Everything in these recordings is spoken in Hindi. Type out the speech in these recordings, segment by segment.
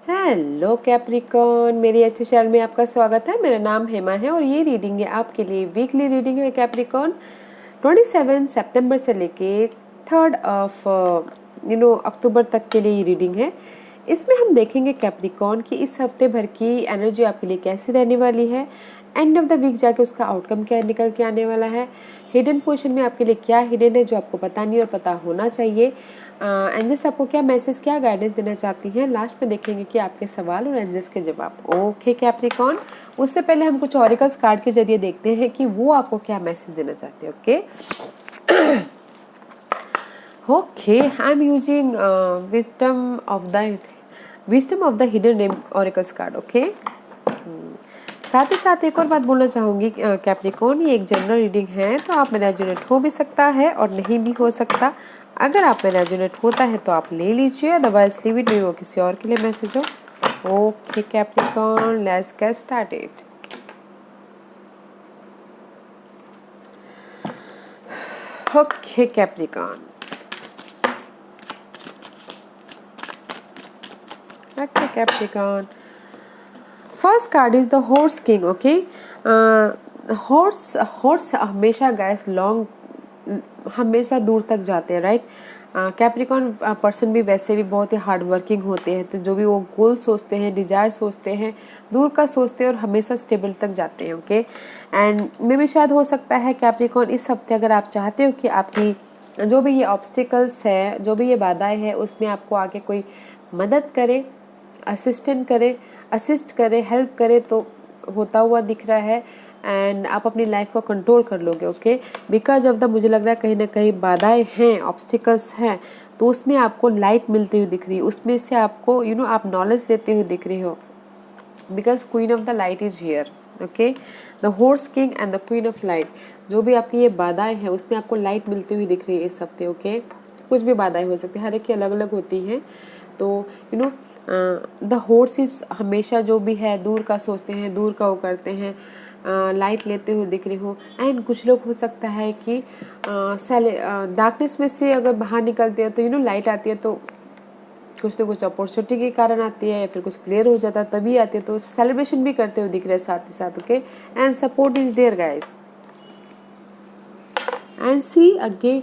हेलो कैप्रिकॉन, मेरी अच्छे चैनल में आपका स्वागत है। मेरा नाम हेमा है और ये रीडिंग है आपके लिए वीकली रीडिंग है कैप्रिकॉन। 27 सितंबर से लेके 3 अक्टूबर तक के लिए ये रीडिंग है। इसमें हम देखेंगे कैप्रिकॉन कि इस हफ्ते भर की एनर्जी आपके लिए कैसी रहने वाली है। एंड ऑफ द वीक जाके उसका आउटकम क्या निकल के आने वाला है। हिडन पोर्शन में आपके लिए क्या हिडन है जो आपको पता नहीं और पता होना चाहिए। एंजल्स आपको क्या मैसेज, क्या गाइडेंस देना चाहती हैं। लास्ट में देखेंगे कि आपके सवाल और एंजल्स के जवाब। ओके कैप्रिकॉन, उससे पहले हम कुछ ऑरिकल्स कार्ड के जरिए देखते हैं कि वो आपको क्या मैसेज देना चाहते हैं। Okay, I am using wisdom of the hidden name auricles card. Okay, साथ ही साथ एक और बात बोलना चाहूँगी कैप्रिकॉन, ये एक जनरल रीडिंग है तो आप में रेजोनेट हो भी सकता है और नहीं भी हो सकता। अगर आप में रेजोनेट होता है तो आप ले लीजिए, अदरवाइज लीव इट, वो किसी और के लिए मैसेज हो। Okay Capricorn, let's get started. Okay Capricorn, okay Capricorn, first card is the horse king. Okay, horse horse हमेशा गैस हमेशा दूर तक जाते हैं, राइट। कैप्रिकॉन पर्सन भी वैसे भी बहुत ही हार्ड वर्किंग होते हैं, तो जो भी वो गोल सोचते हैं, डिजायर सोचते हैं, दूर का सोचते हैं और हमेशा स्टेबल तक जाते हैं। ओके, एंड मे भी शायद हो सकता है कैप्रिकॉन इस हफ्ते अगर आप चाहते हो कि आपकी जो भी ये ऑब्स्टिकल्स है, जो भी ये बाधाएं हैं, उसमें आपको आके कोई मदद करे, असिस्ट करे, हेल्प करे, तो होता हुआ दिख रहा है। एंड आप अपनी लाइफ को कंट्रोल कर लोगे। ओके, बिकॉज ऑफ द मुझे लग रहा है कहीं ना कहीं बाधाएं हैं, ऑब्स्टिकल्स हैं, तो उसमें आपको लाइट मिलती हुई दिख रही है, उसमें से आपको आप नॉलेज लेते हुए दिख रही हो। Because queen of the light is here. Okay, the horse king and the queen of light, जो भी आपकी ये बाधाएं हैं उसमें आपको लाइट मिलती हुई दिख रही है इस हफ्ते। ओके, कुछ भी बाधाएं हो सकती है, हर एक की अलग अलग होती हैं। तो द हॉर्स इज हमेशा जो भी है दूर का सोचते हैं, दूर का वो करते हैं, लाइट लेते हुए दिख रही हो। एंड कुछ लोग हो सकता है कि डार्कनेस में से अगर बाहर निकलते हैं तो लाइट आती है, तो कुछ तो कुछ अपॉर्चुनिटी के कारण आती है या फिर कुछ क्लियर हो जाता है तभी आती है, तो सेलिब्रेशन भी करते हुए दिख रहे हैं साथ ही साथ। Okay, and support is there guys. And see again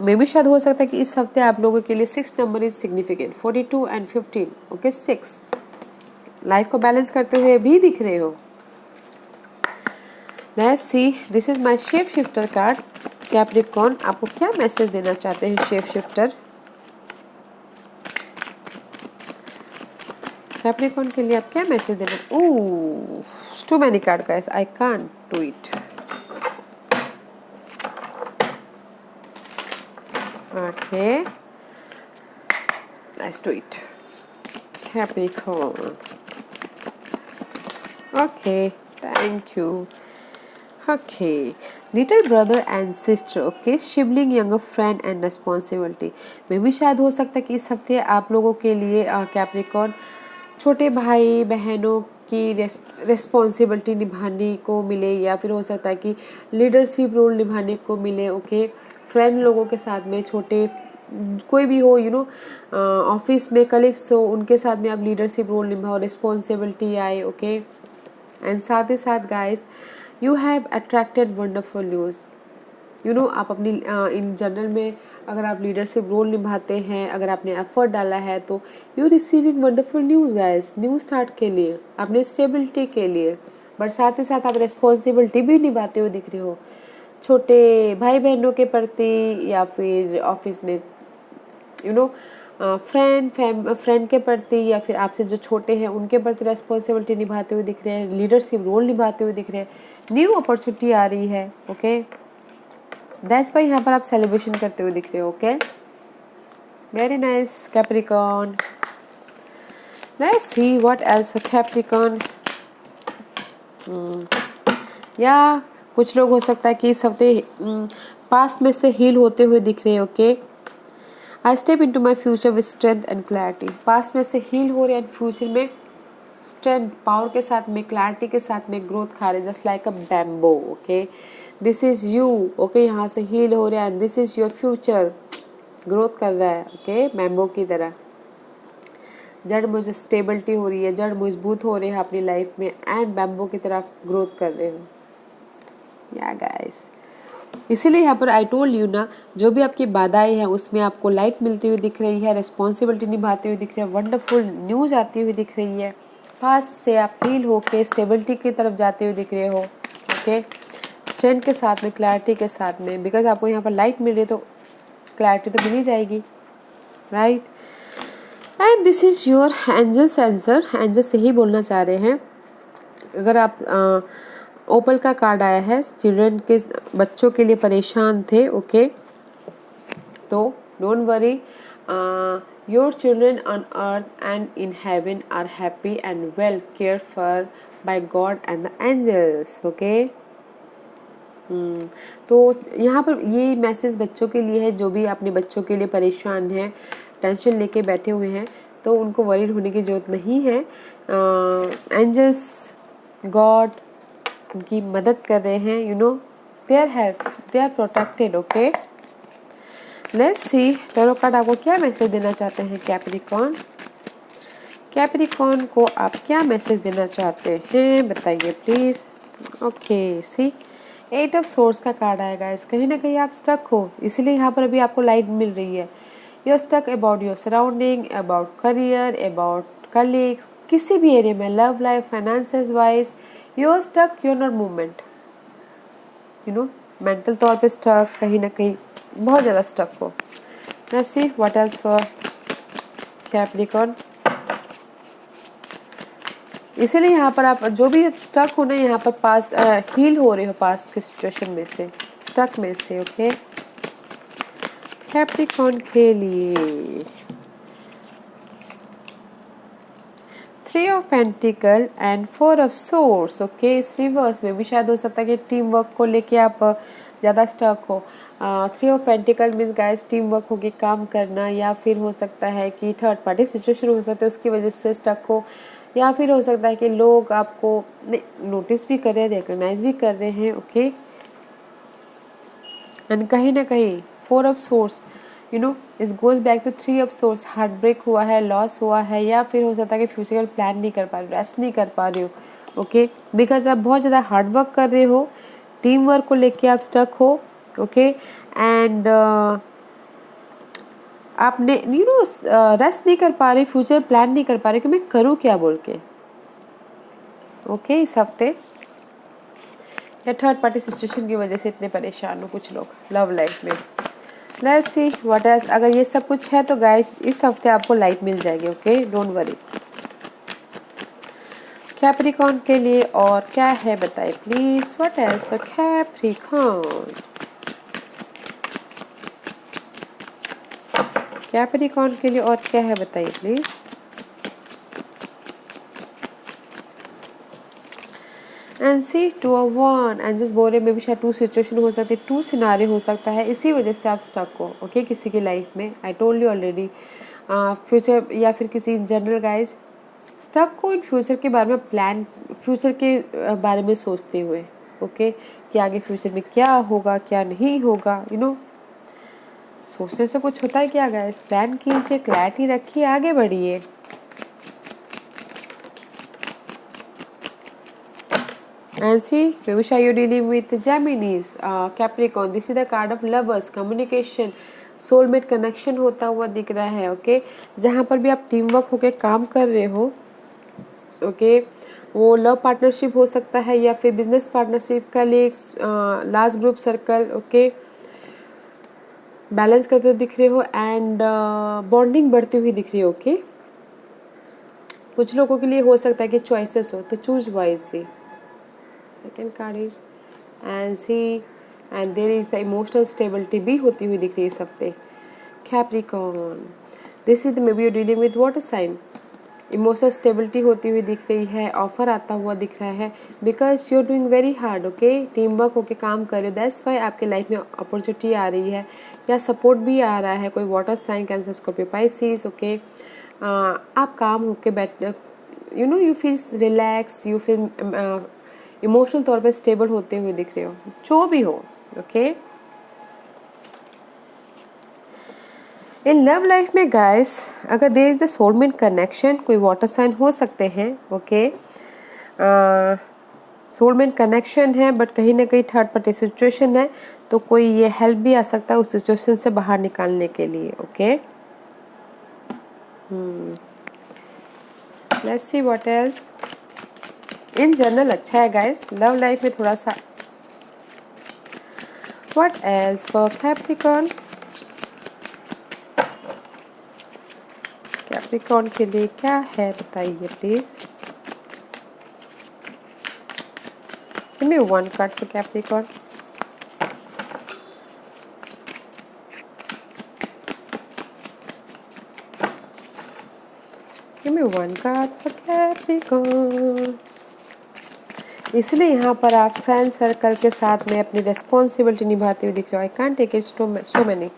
मे भी शायद हो सकता है कि इस हफ्ते आप लोगों के लिए 6 number is significant, 42 and 15। Okay, 6 life को बैलेंस करते हुए भी दिख रहे हो। Let's see, this is my shape shifter card. Capricorn आपको क्या मैसेज देना चाहते हैं शेप शिफ्टर? कैप्रिकॉन के लिए आप क्या मैसेज देना? Oh, too many card guys, I can't do it. Okay, let's do it. Capricorn. Okay, thank you. Okay, little brother and sister. Okay, sibling, younger friend and responsibility. मे भी शायद हो सकता है कि इस हफ्ते आप लोगों के लिए कैप्रिकॉन छोटे भाई बहनों की रिस्पॉन्सिबिलिटी निभाने को मिले, या फिर हो सकता है कि लीडरशिप रोल निभाने को मिले। ओके, फ्रेंड लोगों के साथ में, छोटे कोई भी हो, ऑफिस में कलीग्स हो, उनके साथ में आप लीडरशिप रोल निभाओ, रिस्पॉन्सिबिलिटी आए। ओके, एंड साथ ही साथ guys, you have attracted wonderful news. आप अपनी इन जनरल में अगर आप लीडरशिप रोल निभाते हैं, अगर आपने एफर्ट डाला है, तो you receiving wonderful news guys, new start के लिए, अपने स्टेबिलिटी के लिए। बट साथ ही साथ आप रिस्पॉन्सिबिलिटी भी निभाते हुए दिख रहे हो, छोटे भाई बहनों के प्रति, या फिर ऑफिस में फ्रेंड के प्रति, या फिर आपसे जो छोटे हैं उनके प्रति रिस्पॉन्सिबिलिटी निभाते हुए दिख रहे हैं, लीडरशिप रोल निभाते हुए दिख रहे हैं, न्यू अपॉर्चुनिटी आ रही है। ओके, दैट्स वाई यहाँ पर आप सेलिब्रेशन करते हुए दिख रहे हो। Okay, very nice Capricorn. Let's see what else for Capricorn. या कुछ लोग हो सकता है कि इस हफ्ते पास्ट में से हील होते हुए दिख रहे हैं। Okay, I step into my future with strength and clarity. Past में से हील हो रहे हैं, फ्यूचर में स्ट्रेंथ, पावर के साथ में, क्लैरिटी के साथ में ग्रोथ खा रहे, just like a bamboo. Okay, this is you. Okay, यहाँ से हील हो रहा है and this is your future, growth कर रहा है। ओके, बैम्बो की तरह। जड़ मुझे स्टेबिलिटी हो रही है, जड़ मजबूत हो रहे हैं अपनी लाइफ में एंड बैम्बो की तरफ ग्रोथ कर रहे हो। या गाइस, इसीलिए यहाँ पर आई टोल्ड यू ना, जो भी आपकी बाधाएं हैं उसमें आपको लाइट मिलती हुई दिख रही है, रिस्पॉन्सिबिलिटी निभाते हुए दिख रही है, वंडरफुल न्यूज़ आती हुई दिख रही है, पास से आप हील होके स्टेबिलिटी की तरफ जाते हुए दिख रहे हो। ओके, स्ट्रेंथ के साथ में, क्लैरिटी के साथ में, बिकॉज आपको यहाँ पर लाइट मिल रही है तो क्लैरिटी तो मिल ही जाएगी, right. And this is your angels answer. Angel से ही बोलना चाह रहे हैं। अगर आप ओपल का कार्ड आया है, चिल्ड्रन के बच्चों के लिए परेशान थे, ओके, तो don't worry, your children on earth and in heaven are happy and well care for by God and the angels. Okay, तो यहाँ पर ये मैसेज बच्चों के लिए है, जो भी अपने बच्चों के लिए परेशान हैं, टेंशन लेके बैठे हुए हैं, तो उनको वरीड होने की ज़रूरत नहीं है। एंजल्स, गॉड उनकी मदद कर रहे हैं, you know, they are help, they are protected. Okay, let's see tarot card आपको क्या मैसेज देना चाहते हैं। कैप्रिकॉर्न, कैप्रिकॉर्न को आप क्या मैसेज देना चाहते हैं, बताइए please. Okay, see 8 of swords का कार्ड आएगा। इस कहीं ना कहीं आप स्टक हो, इसीलिए यहाँ पर अभी आपको लाइट मिल रही है। You are stuck about your surrounding, about career, about colleagues, किसी भी एरिया में, love life, finances wise, you are stuck, you are not movement, you know, mental तौर पे स्टक, कहीं ना कहीं बहुत ज़्यादा स्टक हो। Let's see what else for Capricorn. इसीलिए यहाँ पर आप जो भी स्टक हो ना, यहाँ पर पास हील हो रहे हो पास्ट के सिचुएशन में से, स्टक में से। ओके, कैप्रिकॉर्न के लिए 3 of pentacle and 4 of source. Okay, इस रिवर्स में भी शायद हो सकता है कि टीम वर्क को लेके आप ज़्यादा स्टक हो। 3 of pentacle means guys team work होके काम करना, या फिर हो सकता है कि थर्ड पार्टी सिचुएशन हो सकता है, उसकी वजह से स्टक हो, या फिर हो सकता है कि लोग आपको नोटिस भी कर रहे हैं, रिकॉग्नाइज भी कर रहे हैं। ओके, एंड कहीं ना कहीं 4 ऑफ सोर्स, यू नो, इस goes back to 3 of swords. Heartbreak हुआ है, लॉस हुआ है, या फिर हो सकता है कि फ्यूचर प्लान नहीं कर पा रहे हो, रेस्ट नहीं कर पा रहे हो। ओके, बिकॉज आप बहुत ज़्यादा हार्ड वर्क कर रहे हो, टीम वर्क को लेके आप स्टक हो। ओके, एंड आपने यू नो रेस्ट नहीं कर पा रहे, फ्यूचर प्लान नहीं कर पा रहे कि मैं करूँ क्या बोल के। ओके, इस हफ्ते या थर्ड पार्टी सिचुएशन की वजह से इतने परेशान हो कुछ लोग लव लाइफ में। Let's see what else. अगर ये सब कुछ है तो गाइस इस हफ्ते आपको लाइट मिल जाएगी। Okay, don't worry. कैप्रिकॉर्न के लिए और क्या है बताइए please. What else for Capricorn. Capricorn के लिए और क्या है बताइए प्लीज। एंड सी 2 ऑफ वन। एंड जिस बोरे में भी शायद 2 सिचुएशन हो सकती है, 2 सिनारी हो सकता है, इसी वजह से आप स्टक हो। ओके, किसी की लाइफ में, I told you already, future या फिर किसी इन जनरल गाइज स्टक को इन फ्यूचर के बारे में प्लान, फ्यूचर के बारे में सोचते हुए। ओके, कि आगे फ्यूचर में क्या होगा क्या नहीं होगा, यू नो, सोचने से कुछ होता है क्या गाइस। प्लान कीजिए, क्लैरिटी रखिए, आगे बढ़िए। And see, maybe you're dealing with Geminis, Capricorn. This is the card of lovers, communication, soulmate connection होता हुआ दिख रहा है। ओके, जहाँ पर भी आप टीम वर्क होके काम कर रहे हो, ओके, वो लव पार्टनरशिप हो सकता है या फिर business partnership, colleagues, large group circle. Okay, balance करते हुए दिख रहे हो एंड बॉन्डिंग बढ़ती हुई दिख रही है। ओके, कुछ लोगों के लिए हो सकता है कि चॉइसेस हो, तो choose wisely. Second card is and see and there is the emotional stability भी होती हुई दिख रही है इस हफ्ते। Capricorn, this is maybe you dealing with water sign. Emotional stability होती हुई दिख रही है, ऑफर आता हुआ दिख रहा है, because you are doing very hard. Okay, team work होकर काम कर रहे हो, दैट्स वाई आपके लाइफ में अपॉर्चुनिटी आ रही है या सपोर्ट भी आ रहा है। कोई water sign, cancer, Scorpio, Pisces. Okay, आप काम होके बैठ, you know, you feel relax, you feel emotional तौर पे स्टेबल होते हुए दिख रहे हो, जो भी हो। ओके, इन लव लाइफ में गाइस अगर there is the soulmate connection, कोई वाटर साइन हो सकते हैं, ओके, सोलमेट कनेक्शन है बट कहीं ना कहीं थर्ड पार्टी सिचुएशन है, तो कोई ये हेल्प भी आ सकता है उस सिचुएशन से बाहर निकालने के लिए, okay. Let's see what else. In general अच्छा है गाइस, लव लाइफ में थोड़ा सा। What else for Capricorn, Capricorn के लिए क्या है बताइए please. Give me one card for Capricorn. Give me one card for Capricorn. इसलिए यहाँ पर आप फ्रेंड सर्कल के साथ में अपनी रिस्पॉन्सिबिलिटी निभाते हुए दिख रहे हो। I can't take it so many.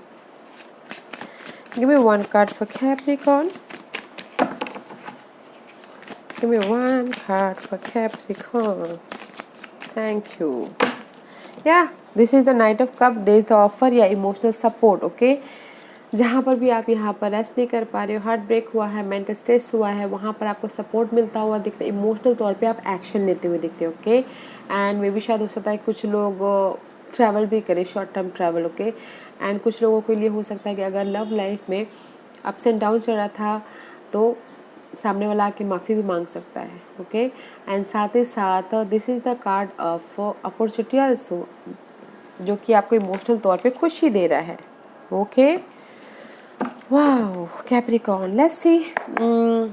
Give me one card for Capricorn. Give me one card for Capricorn. Thank you. Yeah this is the knight of cup, there is the offer या इमोशनल सपोर्ट, ओके। जहाँ पर भी आप यहाँ पर रेस्ट नहीं कर पा रहे हो, हार्ट ब्रेक हुआ है, मेंटल स्ट्रेस हुआ है, वहाँ पर आपको सपोर्ट मिलता हुआ दिख रहा है, इमोशनल तौर पे आप एक्शन लेते हुए दिख रहे हो, ओके। एंड मे बी शायद हो सकता है कुछ लोग ट्रैवल भी करें, short term travel, okay. And कुछ लोगों के लिए हो सकता है कि अगर लव लाइफ में अप्स एंड डाउन चल रहा था तो सामने वाला आके माफ़ी भी मांग सकता है, ओके। एंड साथ ही साथ this is the card of opportunity also, जो कि आपको इमोशनल तौर पे खुशी दे रहा है, okay. Wow, Capricorn. Let's see.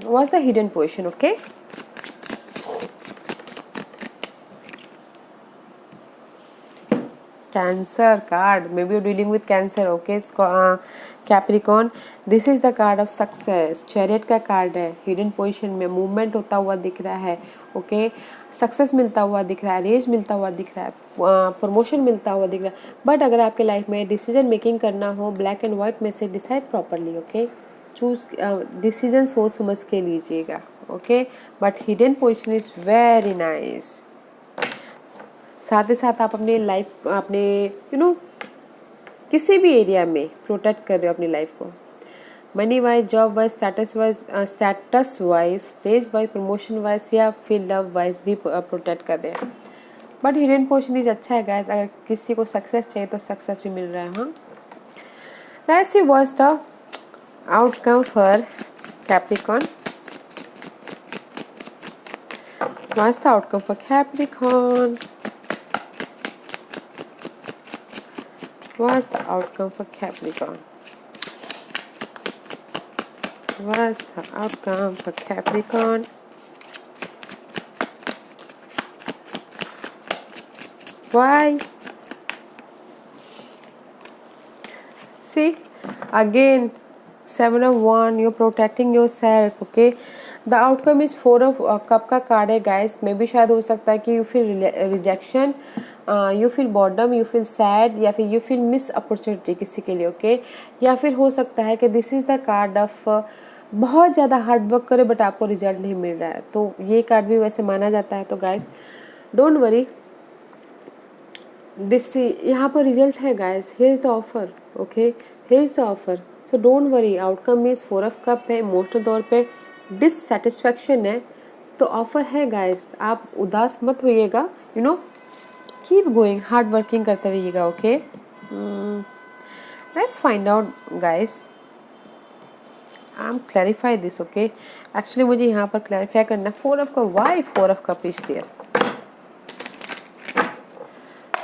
What's the hidden position? Okay. Cancer card. Maybe you're dealing with Cancer. Okay. Capricorn. This is the card of success. Chariot का कार्ड है. Hidden position में movement होता हुआ दिख रहा है. Okay. सक्सेस मिलता हुआ दिख रहा है, रेज मिलता हुआ दिख रहा है, प्रमोशन मिलता हुआ दिख रहा है। बट अगर आपके लाइफ में डिसीजन मेकिंग करना हो, ब्लैक एंड वाइट में से decide properly, okay. Choose decision सोच समझ के लीजिएगा, okay. But hidden position is very nice. साथ ही साथ आप अपने लाइफ, अपने किसी भी एरिया में प्रोटेक्ट कर रहे हो अपनी लाइफ को, money wise, job wise, status wise, raise wise, promotion wise या फिर लव वाइज भी प्रोटेक्ट कर रहे हैं। बट हिडन पोजिशन इज अच्छा है गाइस, अगर किसी को सक्सेस चाहिए तो सक्सेस भी मिल रहा है। हाँ, let's see what's the outcome for Capricorn. What's the outcome for Capricorn? What's the outcome for Capricorn? What's the outcome for Capricorn? Why? See, again, 7 of Wands, you're protecting yourself, okay? The outcome is 4 of cup का कार्ड है गाइस। मे भी शायद हो सकता है कि you feel rejection, you feel boredom, you feel sad, या फिर यू फील मिस अपॉर्चुनिटी किसी के लिए, ओके। या फिर हो सकता है कि this is the card of बहुत ज़्यादा हार्ड वर्क करे बट आपको रिजल्ट नहीं मिल रहा है, तो ये कार्ड भी वैसे माना जाता है। तो गाइस डोंट वरी, दिस यहाँ पर रिजल्ट है guys, here is the offer, okay, here is the offer. So don't worry, outcome means 4 of cup है, इमोशनल तौर पे डिससेटिस्फैक्शन है, तो ऑफर है गाइस। आप उदास मत होइएगा, कीप गोइंग, हार्ड वर्किंग करते रहिएगा, okay. Let's find out guys, I am clarify this, okay. Actually मुझे यहाँ पर क्लैरिफाई करना, 4 of cup, why 4 of cup is there,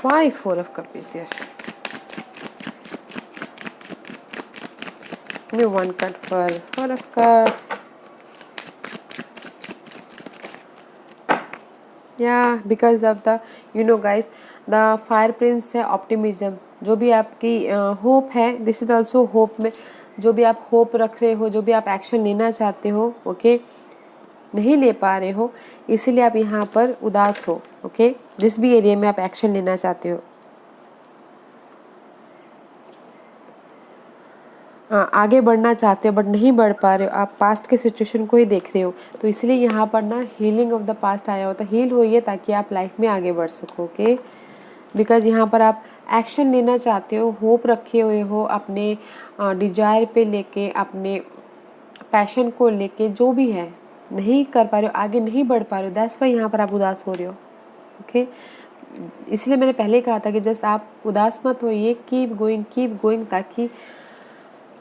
why 4 of cup is there. Give me one card for 4 of cup. Yeah, because of the guys, the fire prince है optimism, जो भी आपकी होप है, दिस इज ऑल्सो होप में, जो भी आप होप रख रहे हो, जो भी आप एक्शन लेना चाहते हो, ओके, नहीं ले पा रहे हो, इसीलिए आप यहाँ पर उदास हो, ओके। जिस भी एरिया में आप एक्शन लेना चाहते हो, आगे बढ़ना चाहते हो बट नहीं बढ़ पा रहे हो, आप पास्ट के सिचुएशन को ही देख रहे हो, तो इसलिए यहाँ पर ना हीलिंग ऑफ द पास्ट आया होता है। हील होइए ताकि आप लाइफ में आगे बढ़ सको, ओके। बिकॉज यहाँ पर आप एक्शन लेना चाहते हो, होप रखे हुए हो अपने डिजायर पे लेके, अपने पैशन को लेके, जो भी है नहीं कर पा रहे हो, आगे नहीं बढ़ पा रहे हो, दैट्स वाई यहाँ पर आप उदास हो रहे हो। ओके इसलिए मैंने पहले कहा था कि जस्ट आप उदास मत होइए, कीप गोइंग, ताकि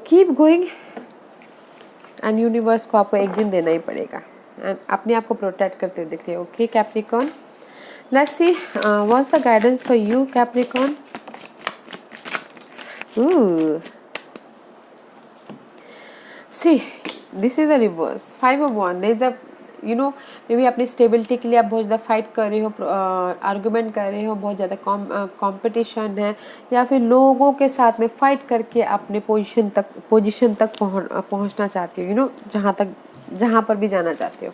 कीप गोइंग एंड यूनिवर्स को आपको एक दिन देना ही पड़ेगा, एंड अपने आप को प्रोटेक्ट करते दिखिए। Okay Capricorn, let's see what's the guidance for you Capricorn. See this is the reverse, 5 of Wands, this the may be अपनी स्टेबिलिटी के लिए आप बहुत ज़्यादा फाइट कर रहे हो, आर्गूमेंट कर रहे हो, बहुत ज़्यादा कंपटीशन है, या फिर लोगों के साथ में फाइट करके अपने पोजीशन तक पहुंचना चाहते हो, जहाँ पर भी जाना चाहते हो,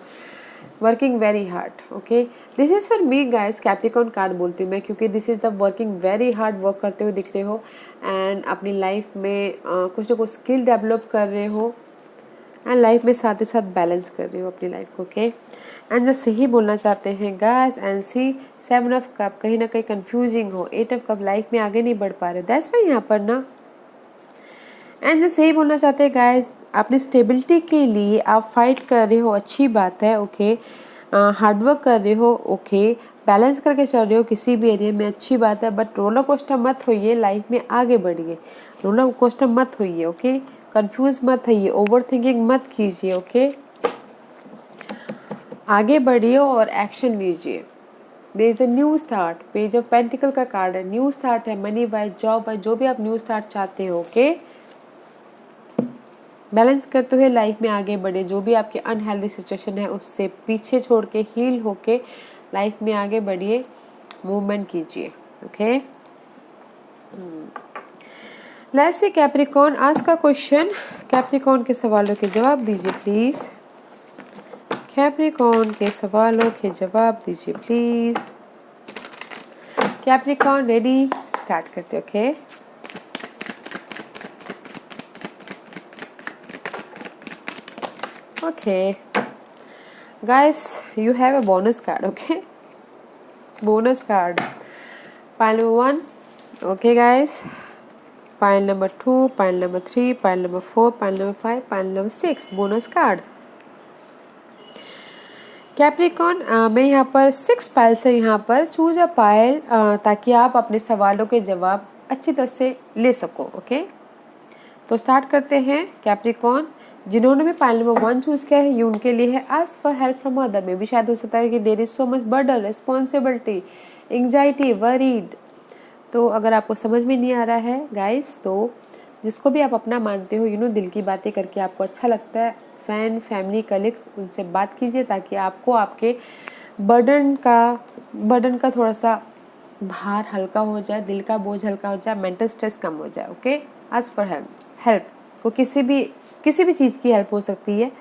working very hard. Okay this is for me guys, Capricorn card बोलती हूँ मैं, क्योंकि this is the working very hard, work करते हुए दिख रहे हो, एंड अपनी लाइफ में कुछ ना कुछ स्किल डेवलप कर रहे हो, एंड लाइफ में साथ ही साथ बैलेंस कर रही हो अपनी लाइफ को। ओके एंड जस्ट यही बोलना चाहते हैं guys, and see 7 of cup कहीं ना कहीं कंफ्यूजिंग हो, 8 of कप लाइफ में आगे नहीं बढ़ पा रहे, दैट्स वाई यहाँ पर ना, एंड जस्ट यही बोलना चाहते हैं गाइस, अपनी स्टेबिलिटी के लिए आप फाइट कर रहे हो, अच्छी बात है। ओके हार्डवर्क कर रहे हो, ओके बैलेंस करके चल रहे हो किसी भी एरिया में, अच्छी बात है, बट रोलर कोस्टर मत होइए, लाइफ में आगे बढ़िए, रोलर कोस्टर मत होइए। ओके कंफ्यूज मत होइए, ओवर थिंकिंग मत कीजिए। ओके आगे बढ़िए और एक्शन लीजिए। There is a new start, page of pentacles का कार्ड है, न्यू स्टार्ट है, मनी वाइज, जॉब वाइज, जो भी आप न्यू स्टार्ट चाहते हो। ओके बैलेंस करते हुए लाइफ में आगे बढ़े, जो भी आपकी अनहेल्दी सिचुएशन है उससे पीछे छोड़ के हील होके लाइफ में आगे बढ़िए, मूवमेंट कीजिए। ओके लेट्स सी कैप्रिकॉर्न, आज का क्वेश्चन, कैप्रिकॉर्न के सवालों के जवाब दीजिए प्लीज, कैप्रिकॉर्न के सवालों के जवाब दीजिए प्लीज। कैप्रिकॉर्न रेडी, स्टार्ट करते। Okay okay guys, you have a bonus card. Okay bonus card, pile number 1, okay guys, pile number 2, pile number 3, pile number 4, pile number 5, pile number 6, bonus card। Capricorn मैं यहाँ पर 6 पाइल से यहाँ पर चूज अ पाइल, ताकि आप अपने सवालों के जवाब अच्छी तरह से ले सको। ओके तो स्टार्ट करते हैं। कैप्रिकॉर्न जिन्होंने भी पाइल नंबर 1 चूज किया है, ये उनके लिए है, ask for help from other में भी शायद हो सकता है कि there is so much burden, responsibility, anxiety, worried. तो अगर आपको समझ में नहीं आ रहा है गाइस, तो जिसको भी आप अपना मानते हो, दिल की बातें करके आपको अच्छा लगता है, फ्रेंड, फैमिली, कलीग्स, उनसे बात कीजिए, ताकि आपको आपके बर्डन का थोड़ा सा भार हल्का हो जाए, दिल का बोझ हल्का हो जाए, मेंटल स्ट्रेस कम हो जाए। ओके आस्क फॉर हेल्प तो किसी भी चीज़ की हेल्प हो सकती है,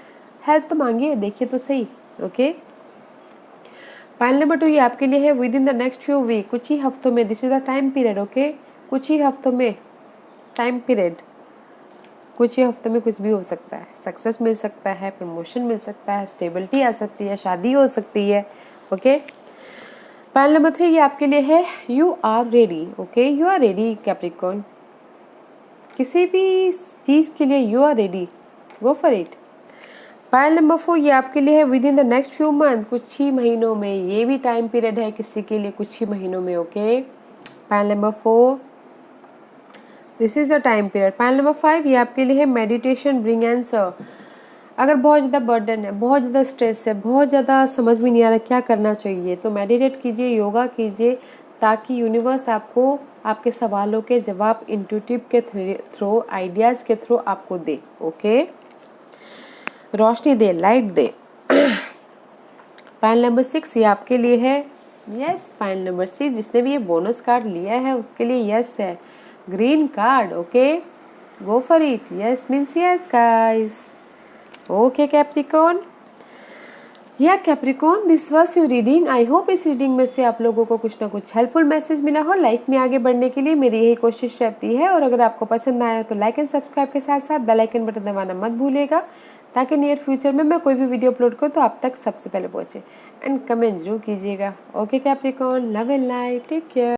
हेल्प तो मांगिए, देखिए तो सही। ओके पाइल नंबर 2 ये आपके लिए है, within the next few week, कुछ ही हफ्तों में, this is the time period. Okay कुछ ही हफ्तों में, टाइम पीरियड, कुछ ही हफ्तों में कुछ भी हो सकता है, सक्सेस मिल सकता है, प्रमोशन मिल सकता है, स्टेबिलिटी आ सकती है, शादी हो सकती है। ओके पाइल नंबर 3 ये आपके लिए है, you are ready. Okay you are ready Capricorn, किसी भी चीज़ के लिए you are ready, go for it. Pile number 4 ये आपके लिए है, within the next few month, कुछ ही महीनों में, ये भी टाइम पीरियड है किसी के लिए, कुछ ही महीनों में। Okay pile number 4 this is the time period. Pile number 5 ये आपके लिए है, मेडिटेशन ब्रिंग आंसर। अगर बहुत ज़्यादा बर्डन है, बहुत ज़्यादा स्ट्रेस है, बहुत ज़्यादा समझ में नहीं आ रहा क्या करना चाहिए, तो मेडिटेट कीजिए, योगा कीजिए, ताकि यूनिवर्स आपको आपके सवालों के जवाब इंट्यूटिव के थ्रू, आइडियाज़ के थ्रू आपको दे। ओके रोशनी दे, लाइट दे। पाइल नंबर 6 ये आपके लिए है, यस पाइल नंबर 6 जिसने भी ये बोनस कार्ड लिया है उसके लिए यस है, green card. Okay go for it, yes means yes guys. Okay Capricorn, yeah Capricorn this was your reading. I hope इस रीडिंग में से आप लोगों को कुछ ना कुछ हेल्पफुल मैसेज मिला हो। लाइफ में आगे बढ़ने के लिए मेरी यही कोशिश रहती है, और अगर आपको पसंद आया तो लाइक एंड सब्सक्राइब के साथ साथ बेल आइकन बटन दबाना मत भूलिएगा, ताकि नियर फ्यूचर में मैं कोई भी वीडियो अपलोड करूँ तो आप तक सबसे पहले पहुँचे। एंड कमेंट जरूर कीजिएगा। Okay Capricorn, love and life, take care.